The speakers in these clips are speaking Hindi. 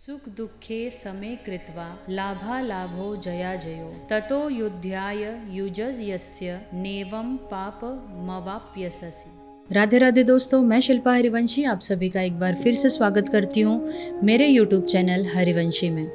सुख दुःखे समे कृत्वा लाभालाभो जयाजयो ततो युद्धाय युजयस्य नेवं पापमवाप्यसि। राधे राधे दोस्तों, मैं शिल्पा हरिवंशी आप सभी का एक बार फिर से स्वागत करती हूँ मेरे YouTube चैनल हरिवंशी में।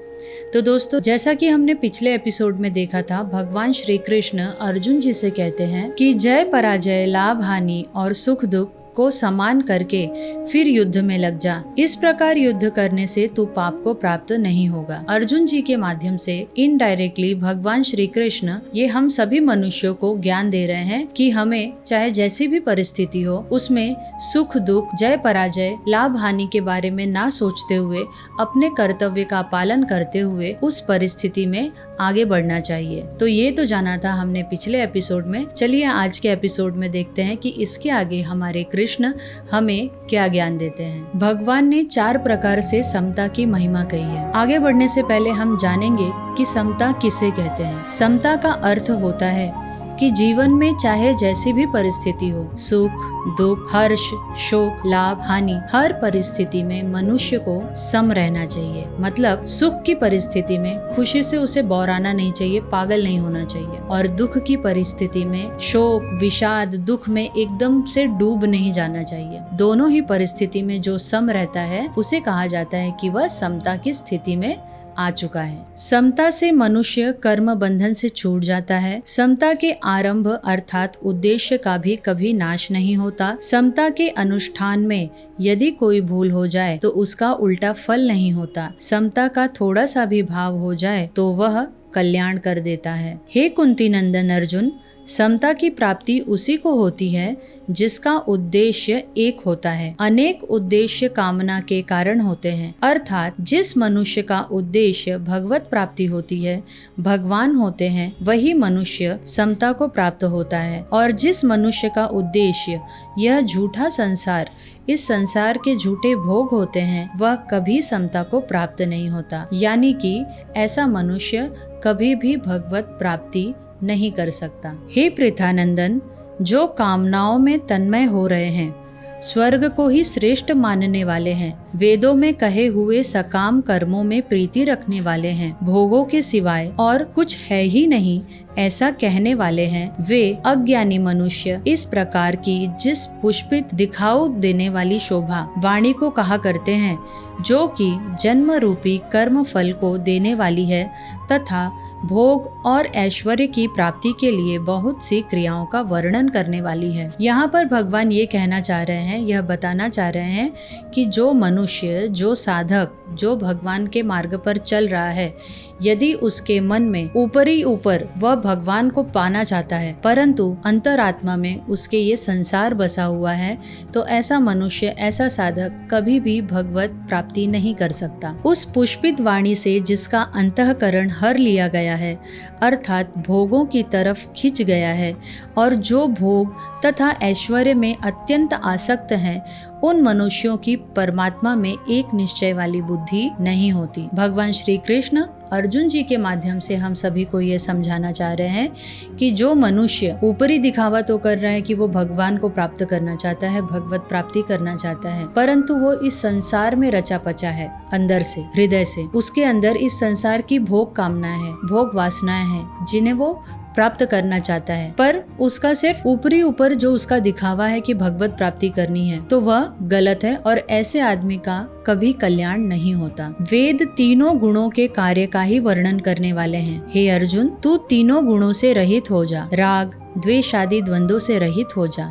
तो दोस्तों, जैसा कि हमने पिछले एपिसोड में देखा था, भगवान श्री कृष्ण अर्जुन जी से कहते हैं कि जय पराजय, लाभ हानि और सुख दुख को समान करके फिर युद्ध में लग जा। इस प्रकार युद्ध करने से तू पाप को प्राप्त नहीं होगा। अर्जुन जी के माध्यम से इनडायरेक्टली भगवान श्री कृष्ण ये हम सभी मनुष्यों को ज्ञान दे रहे हैं कि हमें चाहे जैसी भी परिस्थिति हो उसमें सुख दुख, जय पराजय, लाभ हानि के बारे में ना सोचते हुए अपने कर्तव्य का पालन करते हुए उस परिस्थिति में आगे बढ़ना चाहिए। तो ये तो जाना था हमने पिछले एपिसोड में। चलिए आज के एपिसोड में देखते हैं कि इसके आगे हमारे कृष्ण हमें क्या ज्ञान देते हैं। भगवान ने 4 प्रकार से समता की महिमा कही है। आगे बढ़ने से पहले हम जानेंगे कि समता किसे कहते हैं। समता का अर्थ होता है कि जीवन में चाहे जैसी भी परिस्थिति हो, सुख दुख, हर्ष शोक, लाभ हानि, हर परिस्थिति में मनुष्य को सम रहना चाहिए। मतलब सुख की परिस्थिति में खुशी से उसे बौराना नहीं चाहिए, पागल नहीं होना चाहिए, और दुख की परिस्थिति में शोक, विषाद, दुख में एकदम से डूब नहीं जाना चाहिए। दोनों ही परिस्थिति में जो सम रहता है उसे कहा जाता है कि वह समता की स्थिति में आ चुका है। समता से मनुष्य कर्म बंधन से छूट जाता है। समता के आरंभ अर्थात उद्देश्य का भी कभी नाश नहीं होता। समता के अनुष्ठान में यदि कोई भूल हो जाए तो उसका उल्टा फल नहीं होता। समता का थोड़ा सा भी भाव हो जाए तो वह कल्याण कर देता है। हे कुंती नंदन अर्जुन, समता की प्राप्ति उसी को होती है जिसका उद्देश्य एक होता है। अनेक उद्देश्य कामना के कारण होते हैं। अर्थात जिस मनुष्य का उद्देश्य भगवत प्राप्ति होती है, भगवान होते हैं, वही मनुष्य समता को प्राप्त होता है। और जिस मनुष्य का उद्देश्य यह झूठा संसार, इस संसार के झूठे भोग होते हैं, वह कभी समता को प्राप्त नहीं होता। यानी कि ऐसा मनुष्य कभी भी भगवत प्राप्ति नहीं कर सकता। हे पृथानंदन, जो कामनाओं में तन्मय हो रहे हैं, स्वर्ग को ही श्रेष्ठ मानने वाले हैं, वेदों में कहे हुए सकाम कर्मों में प्रीति रखने वाले हैं, भोगों के सिवाय और कुछ है ही नहीं ऐसा कहने वाले हैं, वे अज्ञानी मनुष्य इस प्रकार की जिस पुष्पित दिखाऊ देने वाली शोभा वाणी को कहा करते हैं, जो कि जन्म रूपी कर्म फल को देने वाली है तथा भोग और ऐश्वर्य की प्राप्ति के लिए बहुत सी क्रियाओं का वर्णन करने वाली है। यहाँ पर भगवान ये कहना चाह रहे हैं, यह बताना चाह रहे हैं कि जो मनुष्य, जो साधक, जो भगवान के मार्ग पर चल रहा है, यदि उसके मन में ऊपर ही ऊपर वह भगवान को पाना चाहता है परंतु अंतरात्मा में उसके ये संसार बसा हुआ है, तो ऐसा मनुष्य, ऐसा साधक कभी भी भगवत प्राप्ति नहीं कर सकता। उस पुष्पित वाणी से जिसका अंतःकरण हर लिया गया है, अर्थात भोगों की तरफ खिंच गया है, और जो भोग तथा ऐश्वर्य में अत्यंत आसक्त हैं, उन मनुष्यों की परमात्मा में एक निश्चय वाली बुद्धि नहीं होती। भगवान श्री कृष्ण अर्जुन जी के माध्यम से हम सभी को ये समझाना चाह रहे हैं कि जो मनुष्य ऊपरी दिखावा तो कर रहा है कि वो भगवान को प्राप्त करना चाहता है, भगवत प्राप्ति करना चाहता है, परंतु वो इस संसार में रचा पचा है अंदर से, हृदय से। उसके अंदर इस संसार की भोग कामनाएं हैं, भोग वासनाएं हैं, जिन्हें वो प्राप्त करना चाहता है, पर उसका सिर्फ ऊपरी ऊपर जो उसका दिखावा है कि भगवत प्राप्ति करनी है, तो वह गलत है और ऐसे आदमी का कभी कल्याण नहीं होता। वेद तीनों गुणों के कार्य का ही वर्णन करने वाले हैं। हे अर्जुन, तू तीनों गुणों से रहित हो जा, राग द्वेष आदि द्वंद्वों से रहित हो जा,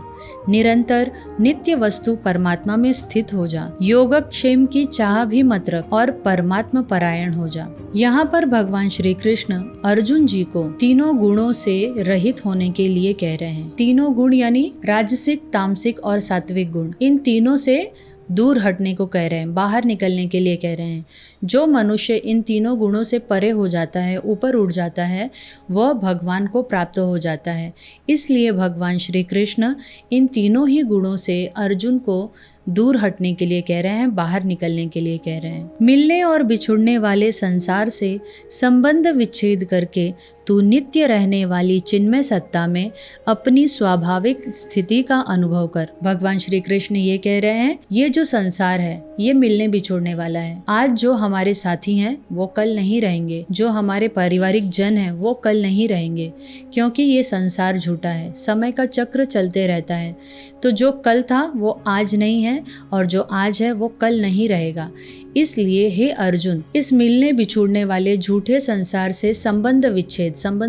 निरंतर नित्य वस्तु परमात्मा में स्थित हो जा, योगक्षेम की चाह भी मत रख और परमात्मा परायण हो जा। यहाँ पर भगवान श्री कृष्ण अर्जुन जी को तीनों गुणों से रहित होने के लिए कह रहे हैं। तीनों गुण यानी राजसिक, तामसिक और सात्विक गुण, इन तीनों से दूर हटने को कह रहे हैं, बाहर निकलने के लिए कह रहे हैं। जो मनुष्य इन तीनों गुणों से परे हो जाता है, ऊपर उठ जाता है, वह भगवान को प्राप्त हो जाता है। इसलिए भगवान श्री कृष्ण इन तीनों ही गुणों से अर्जुन को दूर हटने के लिए कह रहे हैं, बाहर निकलने के लिए कह रहे हैं। मिलने और बिछुड़ने वाले संसार से संबंध विच्छेद करके तू नित्य रहने वाली चिन्मय सत्ता में अपनी स्वाभाविक स्थिति का अनुभव कर। भगवान श्री कृष्ण ये कह रहे हैं, ये जो संसार है ये मिलने बिछोड़ने वाला है। आज जो हमारे साथी हैं वो कल नहीं रहेंगे, जो हमारे पारिवारिक जन हैं वो कल नहीं रहेंगे, क्योंकि ये संसार झूठा है, समय का चक्र चलते रहता है। तो जो कल था वो आज नहीं है और जो आज है वो कल नहीं रहेगा। इसलिए हे अर्जुन, इस मिलने बिछुड़ने वाले झूठे संसार से संबंध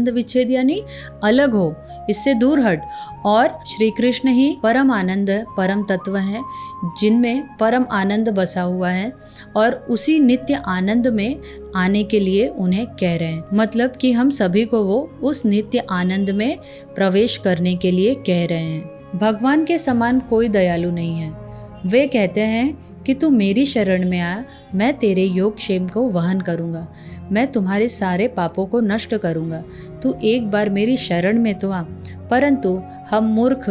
विच्छेद यानी अलग हो, इससे दूर हट। और श्री कृष्ण ही परम आनंद परम तत्व है, जिनमें परम आनंद बसा हुआ है, और उसी नित्य आनंद में आने के लिए उन्हें कह रहे हैं। मतलब कि हम सभी को वो उस नित्य आनंद में प्रवेश करने के लिए कह रहे हैं। भगवान के समान कोई दयालु नहीं है। वे कहते हैं कि तू मेरी शरण में आ, मैं तेरे योग क्षेम को वहन करूंगा, मैं तुम्हारे सारे पापों को नष्ट करूंगा, तू एक बार मेरी शरण में तो आ। परंतु हम मूर्ख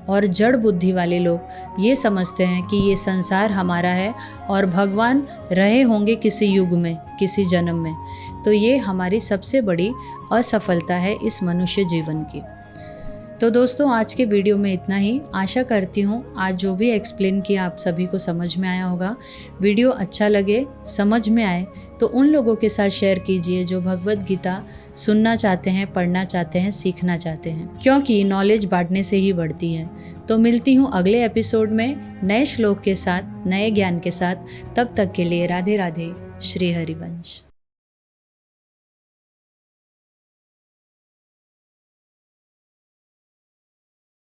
और जड़ बुद्धि वाले लोग ये समझते हैं कि ये संसार हमारा है और भगवान रहे होंगे किसी युग में, किसी जन्म में। तो ये हमारी सबसे बड़ी असफलता है इस मनुष्य जीवन की। तो दोस्तों, आज के वीडियो में इतना ही। आशा करती हूँ आज जो भी एक्सप्लेन किया आप सभी को समझ में आया होगा। वीडियो अच्छा लगे, समझ में आए तो उन लोगों के साथ शेयर कीजिए जो भगवत गीता सुनना चाहते हैं, पढ़ना चाहते हैं, सीखना चाहते हैं, क्योंकि नॉलेज बांटने से ही बढ़ती है। तो मिलती हूँ अगले एपिसोड में नए श्लोक के साथ, नए ज्ञान के साथ। तब तक के लिए राधे राधे। श्री हरिवंश।